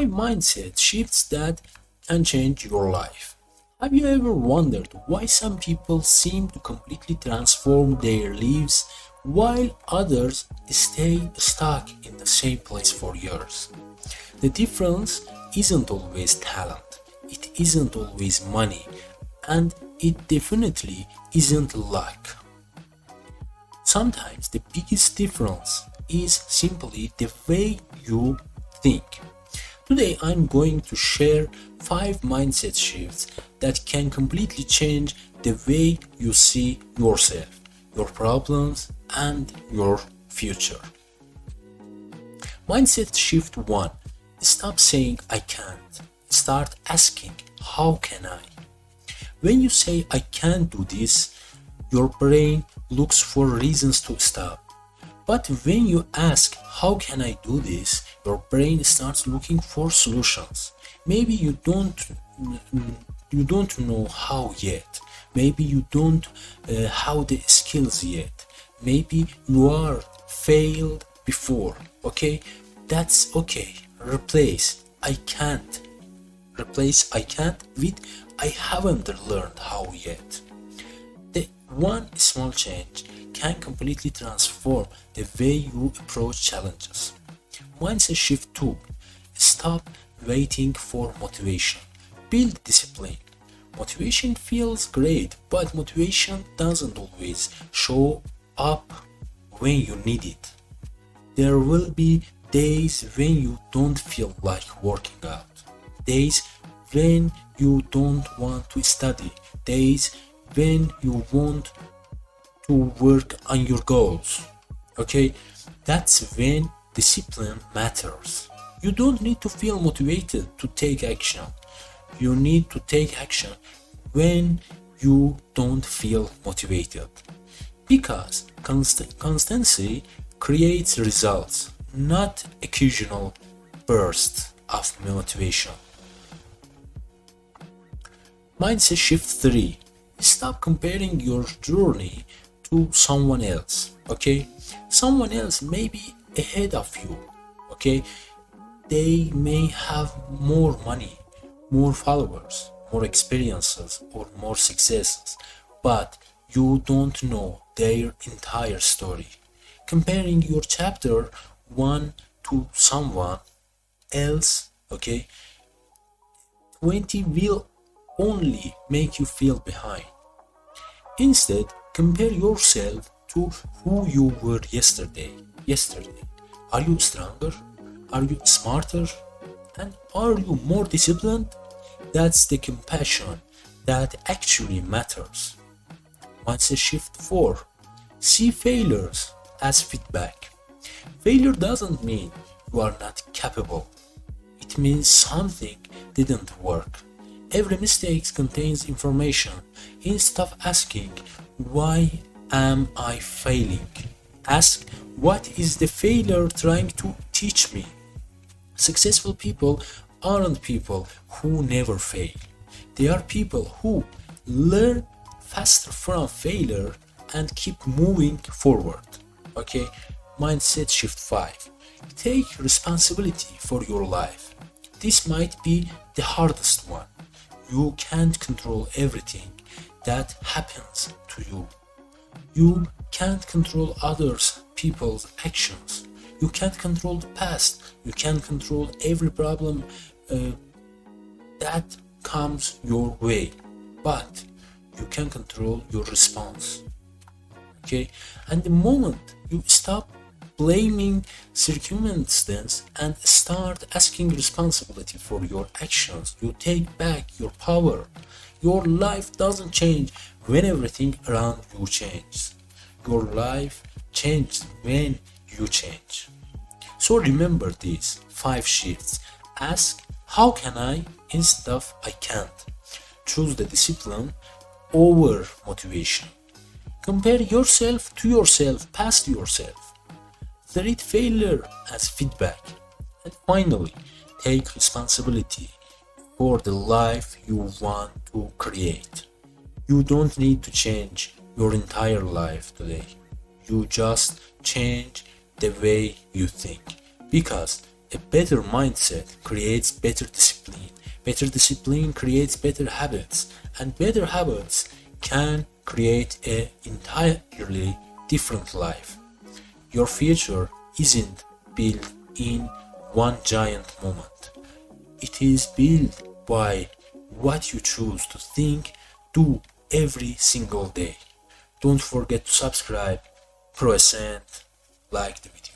5 mindset shifts that can change your life. Have you ever wondered why some people seem to completely transform their lives while others stay stuck in the same place for years? The difference isn't always talent, it isn't always money, and it definitely isn't luck. Sometimes the biggest difference is simply the way you think. Today I'm going to share 5 mindset shifts that can completely change the way you see yourself, your problems, and your future. Mindset shift 1. Stop saying I can't. Start asking how can I? When you say I can't do this, your brain looks for reasons to stop. But when you ask how can I do this, your brain starts looking for solutions. Maybe you don't know how yet. Maybe you don't have the skills yet. Maybe you are failed before. Okay, that's okay. Replace I can't with I haven't learned how yet. The one small change can completely transform the way you approach challenges. Mindset shift 2. Stop waiting for motivation. Build discipline. Motivation feels great, but motivation doesn't always show up when you need it. There will be days when you don't feel like working out, days when you don't want to study, days when you want to work on your goals. Okay, that's when discipline matters. You don't need to feel motivated to take action. You need to take action when you don't feel motivated. Because constancy creates results, not occasional bursts of motivation. Mindset shift 3. Stop comparing your journey to someone else. Okay, someone else may be ahead of you. Okay, they may have more money, more followers, more experiences, or more successes, but you don't know their entire story. Comparing your chapter 1 to someone else, okay, 20 will only make you feel behind. Instead, compare yourself to who you were yesterday. Are you stronger? Are you smarter? And are you more disciplined? That's the compassion that actually matters. Mindset shift 4. See failures as feedback. Failure doesn't mean you are not capable. It means something didn't work. Every mistake contains information. Instead of asking, why am I failing? Ask, what is the failure trying to teach me? Successful people aren't people who never fail. They are people who learn faster from failure and keep moving forward. Okay, mindset shift 5. Take responsibility for your life. This might be the hardest one. You can't control everything that happens to you. You can't control others people's actions. You can't control the past. You can't control every problem that comes your way. But you can control your response. Okay? And the moment you stop blaming circumstances and start asking responsibility for your actions, you take back your power. Your life doesn't change when everything around you changes. Your life changes when you change. So remember these 5 shifts. Ask, how can I instead of I can't. Choose the discipline over motivation. Compare yourself to yourself, past yourself. Treat failure as feedback. And finally, take responsibility for the life you want to create. You don't need to change your entire life today. You just change the way you think. Because A better mindset creates better discipline. Better discipline creates better habits, and better habits can create an entirely different life. Your future isn't built in one giant moment. It is built by what you choose to think, do every single day. Don't forget to subscribe, press and like the video.